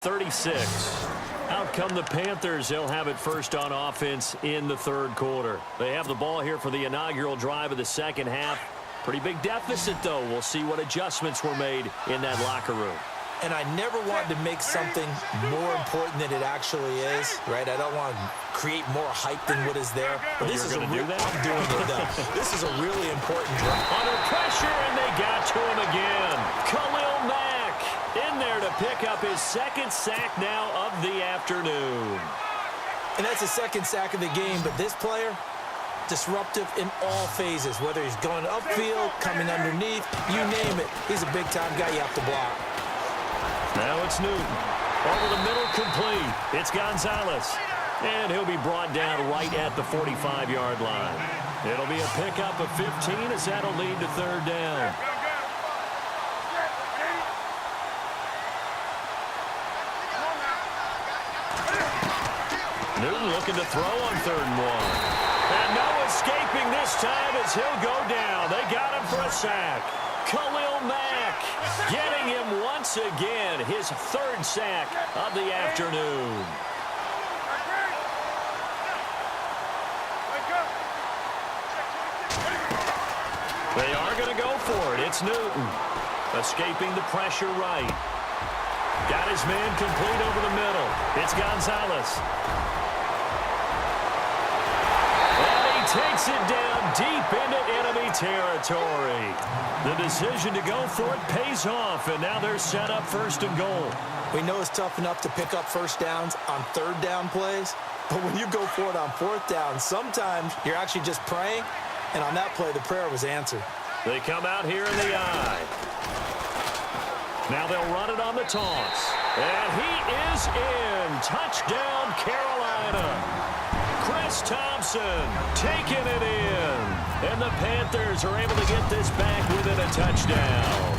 36. Out come the Panthers. They'll have it first on offense in the third quarter. They have the ball here for the inaugural drive of the second half. Pretty big deficit, though. We'll see what adjustments were made in that locker room. And I never wanted to make something more important than it actually is, right? I don't want to create more hype than what is there. But this is I'm doing it, though. This is a really important drive. Under pressure, and they got to him again. Khalil Mack in there to pick up his second sack now of the afternoon. And that's the second sack of the game, but this player, disruptive in all phases, whether he's going upfield, coming underneath, you name it. He's a big-time guy you have to block. Now it's Newton. Over the middle, complete. It's Gonzalez. And he'll be brought down right at the 45-yard line. It'll be a pickup of 15 as that'll lead to third down. Newton looking to throw on 3rd and 1. And no escaping this time as he'll go down. They got him for a sack. Khalil Mack getting him once again, his 3rd sack of the afternoon. They are going to go for it. It's Newton. Escaping the pressure right. Got his man complete over the middle. It's Gonzalez. Takes it down deep into enemy territory. The decision to go for it pays off, and now they're set up 1st and goal. We know it's tough enough to pick up first downs on 3rd down plays, but when you go for it on 4th down, sometimes you're actually just praying, and on that play, the prayer was answered. They come out here in the eye. Now they'll run it on the toss. And he is in. Touchdown, Carolina. Chris Thompson taking it in. And the Panthers are able to get this back within a touchdown.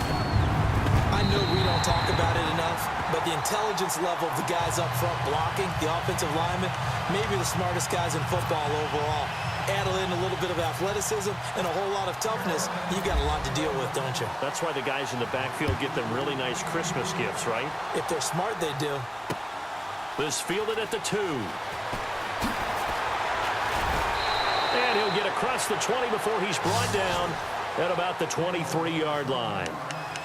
I know we don't talk about it enough, but the intelligence level of the guys up front blocking, the offensive linemen, maybe the smartest guys in football overall. Add in a little bit of athleticism and a whole lot of toughness, you got a lot to deal with, don't you? That's why the guys in the backfield get them really nice Christmas gifts, right? If they're smart, they do. This fielded at the 2. And he'll get across the 20 before he's brought down at about the 23-yard line.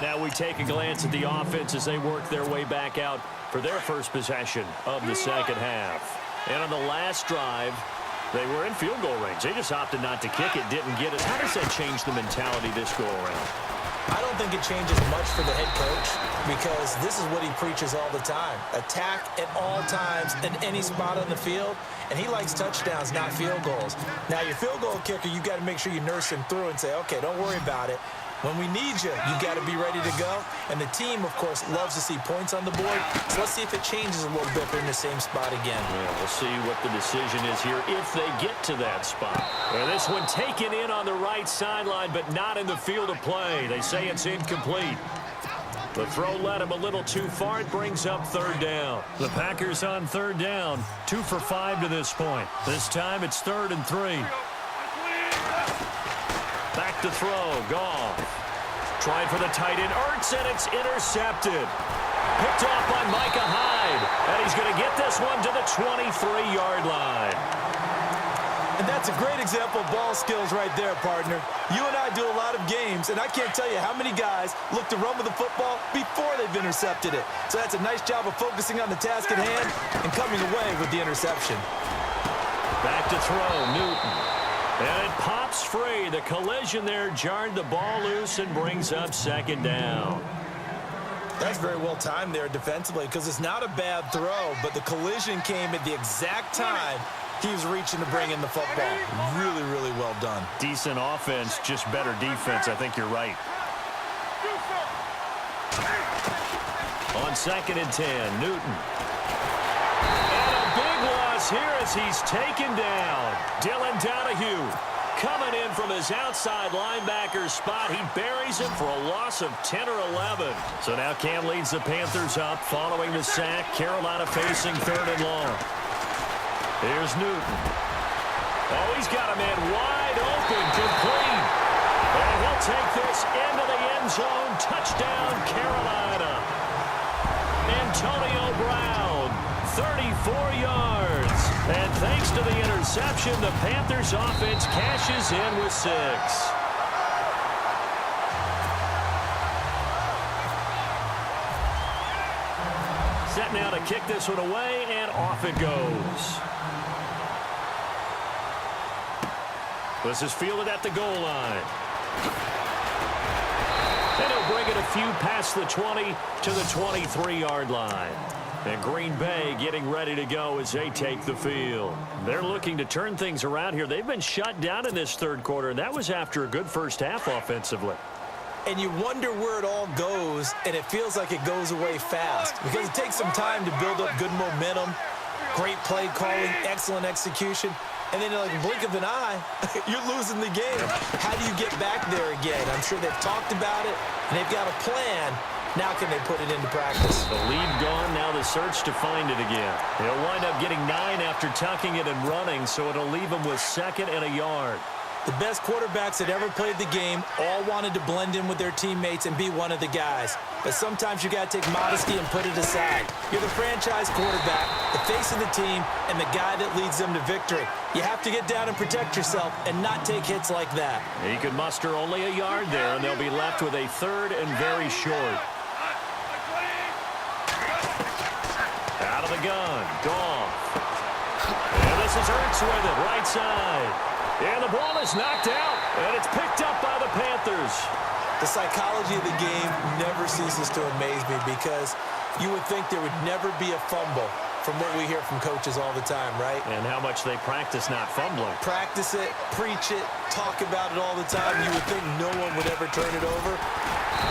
Now we take a glance at the offense as they work their way back out for their first possession of the second half. And on the last drive, they were in field goal range. They just opted not to kick it, didn't get it. How does that change the mentality this go-around? I don't think it changes much for the head coach because this is what he preaches all the time. Attack at all times in any spot on the field, and he likes touchdowns, not field goals. Now, your field goal kicker, you got to make sure you nurse him through and say, okay, don't worry about it. When we need you, you got to be ready to go. And the team, of course, loves to see points on the board. So let's see if it changes a little bit if they're in the same spot again. Yeah, we'll see what the decision is here if they get to that spot. Well, this one taken in on the right sideline, but not in the field of play. They say it's incomplete. The throw led him a little too far. It brings up 3rd down. The Packers on 3rd down. 2 for 5 to this point. This time it's 3rd and 3. Back to throw. Goff. Trying for the tight end. Ertz, and it's intercepted. Picked off by Micah Hyde. And he's going to get this one to the 23-yard line. And that's a great example of ball skills right there, partner. You and I do a lot of games, and I can't tell you how many guys look to run with the football before they've intercepted it. So that's a nice job of focusing on the task at hand and coming away with the interception. Back to throw. Newton. And it pops free. The collision there jarred the ball loose and brings up 2nd down. That's very well timed there defensively because it's not a bad throw, but the collision came at the exact time he was reaching to bring in the football. Really, really well done. Decent offense, just better defense. I think you're right. On 2nd and 10, Newton. Here as he's taken down. Dylan Donahue coming in from his outside linebacker spot. He buries him for a loss of 10 or 11. So now Cam leads the Panthers up following the sack. Carolina facing 3rd and long. Here's Newton. Oh, he's got a man wide open, complete. And he'll take this into the end zone. Touchdown, Carolina. And Antonio Brown, 34 yards. And thanks to the interception, the Panthers offense cashes in with 6. Set now to kick this one away, and off it goes. This is fielded at the goal line. And he'll bring it a few past the 20 to the 23-yard line. And Green Bay getting ready to go as they take the field. They're looking to turn things around here. They've been shut down in this third quarter, and that was after a good first half offensively. And you wonder where it all goes, and it feels like it goes away fast because it takes some time to build up good momentum, great play calling, excellent execution. And then, like a blink of an eye, you're losing the game. How do you get back there again? I'm sure they've talked about it, and they've got a plan. Now can they put it into practice? The lead gone, now the search to find it again. He'll wind up getting 9 after tucking it and running, so it'll leave him with 2nd and a yard. The best quarterbacks that ever played the game all wanted to blend in with their teammates and be one of the guys. But sometimes you got to take modesty and put it aside. You're the franchise quarterback, the face of the team, and the guy that leads them to victory. You have to get down and protect yourself and not take hits like that. He could muster only a yard there, and they'll be left with a 3rd and very short. Out of the gun, Goff. And this is Ertz with it, right side. And the ball is knocked out, and it's picked up by the Panthers. The psychology of the game never ceases to amaze me because you would think there would never be a fumble from what we hear from coaches all the time, right? And how much they practice not fumbling. Practice it, preach it, talk about it all the time. You would think no one would ever turn it over.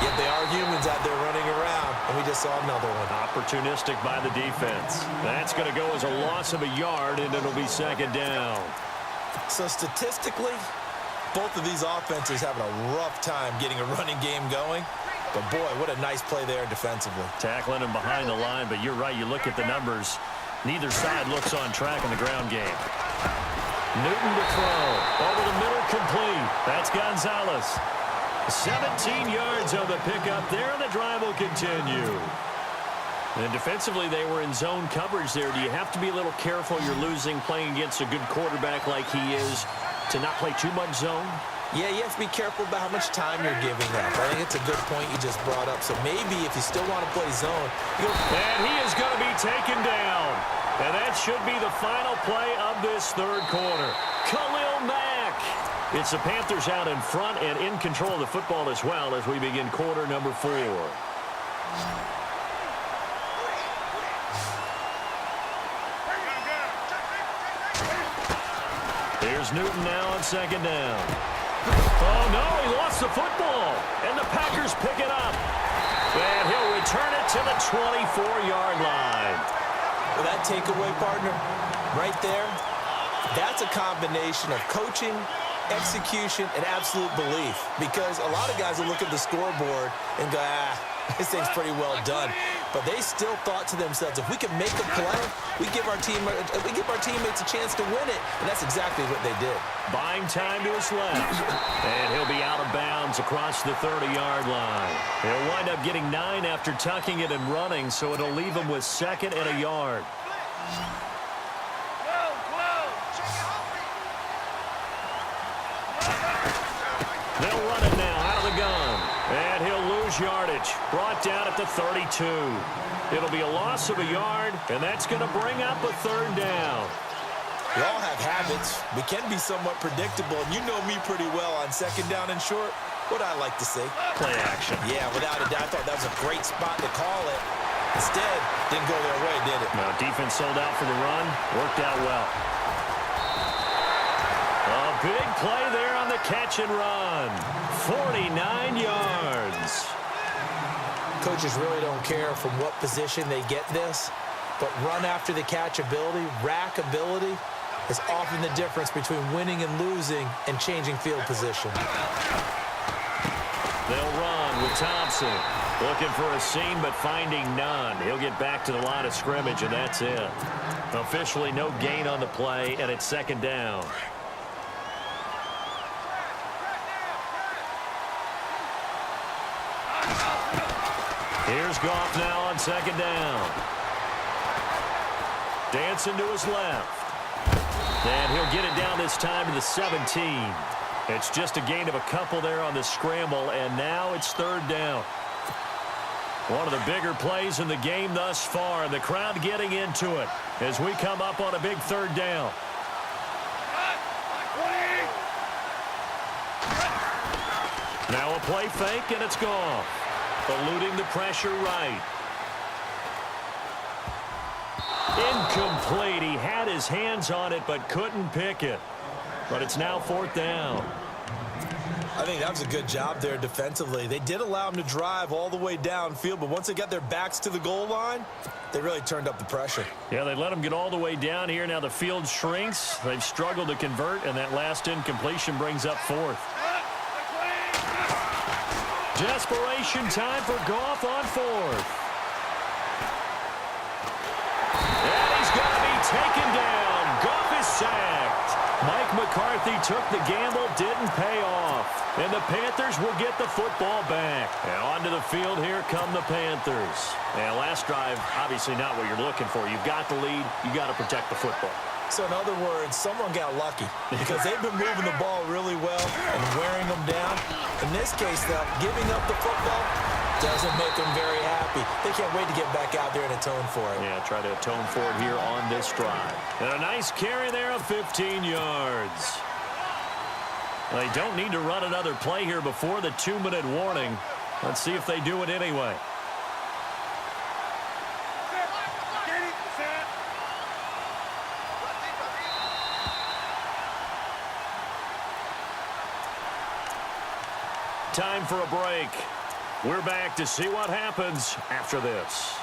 Yet they are humans out there running around, and we just saw another one. Opportunistic by the defense. That's going to go as a loss of a yard, and it'll be 2nd down. So statistically, both of these offenses having a rough time getting a running game going. But, boy, what a nice play there defensively. Tackling him behind the line, but you're right. You look at the numbers. Neither side looks on track in the ground game. Newton to throw. Over the middle, complete. That's Gonzalez. 17 yards on the pickup there, and the drive will continue. And defensively, they were in zone coverage there. Do you have to be a little careful? You're losing playing against a good quarterback like he is to not play too much zone? Yeah, you have to be careful about how much time you're giving up. I think it's a good point you just brought up. So maybe if you still want to play zone. And he is going to be taken down. And that should be the final play of this third quarter. Khalil Mack. It's the Panthers out in front and in control of the football as well as we begin quarter number 4. Here's Newton now on 2nd down. Oh, no, he lost the football. And the Packers pick it up. And he'll return it to the 24-yard line. Well, that takeaway, partner, right there, that's a combination of coaching, execution, and absolute belief. Because a lot of guys will look at the scoreboard and go, this thing's pretty well done. But they still thought to themselves, if we can make a play, we give our teammates a chance to win it. And that's exactly what they did. Buying time to his left. And he'll be out of bounds across the 30-yard line. He'll wind up getting 9 after tucking it and running, so it'll leave him with 2nd and a yard. They'll run it now out of the gun. And he'll lose yardage. Brought down at the 32. It'll be a loss of a yard, and that's going to bring up a 3rd down. We all have habits. We can be somewhat predictable, and you know me pretty well on 2nd down and short. What I like to see. Play action. Yeah, without a doubt, I thought that was a great spot to call it. Instead, didn't go their way, did it? No, defense sold out for the run. Worked out well. A big play there on the catch and run. 49 yards. Coaches really don't care from what position they get this, but run after the catch ability, rack ability, is often the difference between winning and losing and changing field position. They'll run with Thompson. Looking for a seam, but finding none. He'll get back to the line of scrimmage, and that's it. Officially no gain on the play, and it's 2nd down. Here's Goff now on second down. Dancing to his left. And he'll get it down this time to the 17. It's just a gain of a couple there on the scramble, and now it's third down. One of the bigger plays in the game thus far, and the crowd getting into it as we come up on a big third down. Now a play fake, and it's gone. Eluding the pressure right. Incomplete. He had his hands on it but couldn't pick it. But it's now fourth down. I think that was a good job there defensively. They did allow him to drive all the way downfield, but once they got their backs to the goal line, they really turned up the pressure. Yeah, they let him get all the way down here. Now the field shrinks. They've struggled to convert, and that last incompletion brings up fourth. Desperation time for Goff on fourth. And he's going to be taken down. Goff is sacked. Mike McCarthy took the gamble, didn't pay off. And the Panthers will get the football back. And onto the field, here come the Panthers. And last drive, obviously not what you're looking for. You've got the lead. You've got to protect the football. So in other words, someone got lucky because they've been moving the ball really well and wearing them down. In this case, though, giving up the football doesn't make them very happy. They can't wait to get back out there and atone for it. Yeah, try to atone for it here on this drive. And a nice carry there of 15 yards. They don't need to run another play here before the 2-minute warning. Let's see if they do it anyway. Time for a break. We're back to see what happens after this.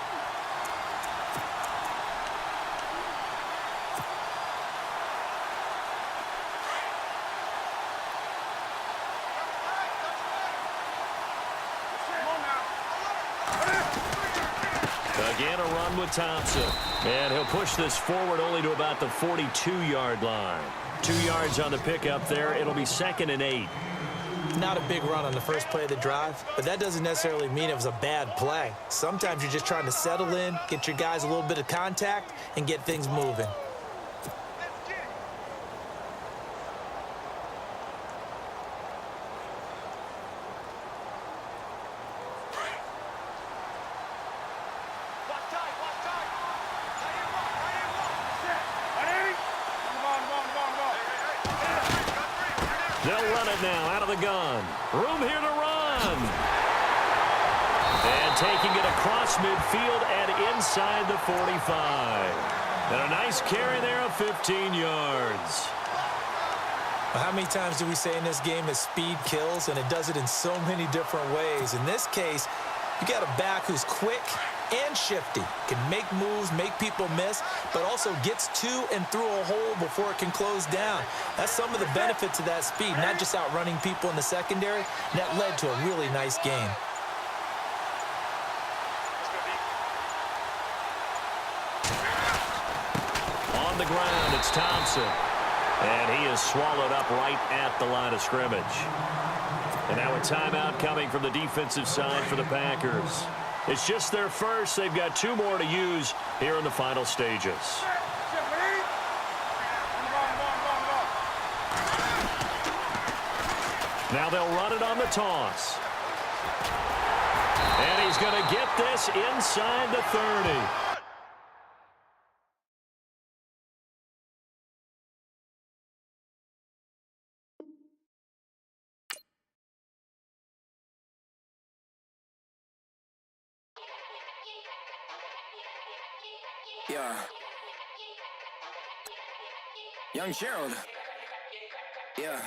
Again, a run with Thompson. And he'll push this forward only to about the 42-yard line. 2 yards on the pickup there. It'll be 2nd and 8. Not a big run on the first play of the drive, but that doesn't necessarily mean it was a bad play. Sometimes you're just trying to settle in, get your guys a little bit of contact, and get things moving. They'll run it now out of the gun. Room here to run. And taking it across midfield and inside the 45. And a nice carry there of 15 yards. Well, how many times do we say in this game that speed kills, and it does it in so many different ways? In this case, you got a back who's quick and shifty, can make moves, make people miss, but also gets to and through a hole before it can close down. That's some of the benefits of that speed, not just outrunning people in the secondary. And that led to a really nice game. On the ground, it's Thompson. And he is swallowed up right at the line of scrimmage. And now a timeout coming from the defensive side for the Packers. It's just their first. They've got 2 more to use here in the final stages. Now they'll run it on the toss. And he's going to get this inside the 30. Yeah. Young Gerald. Yeah.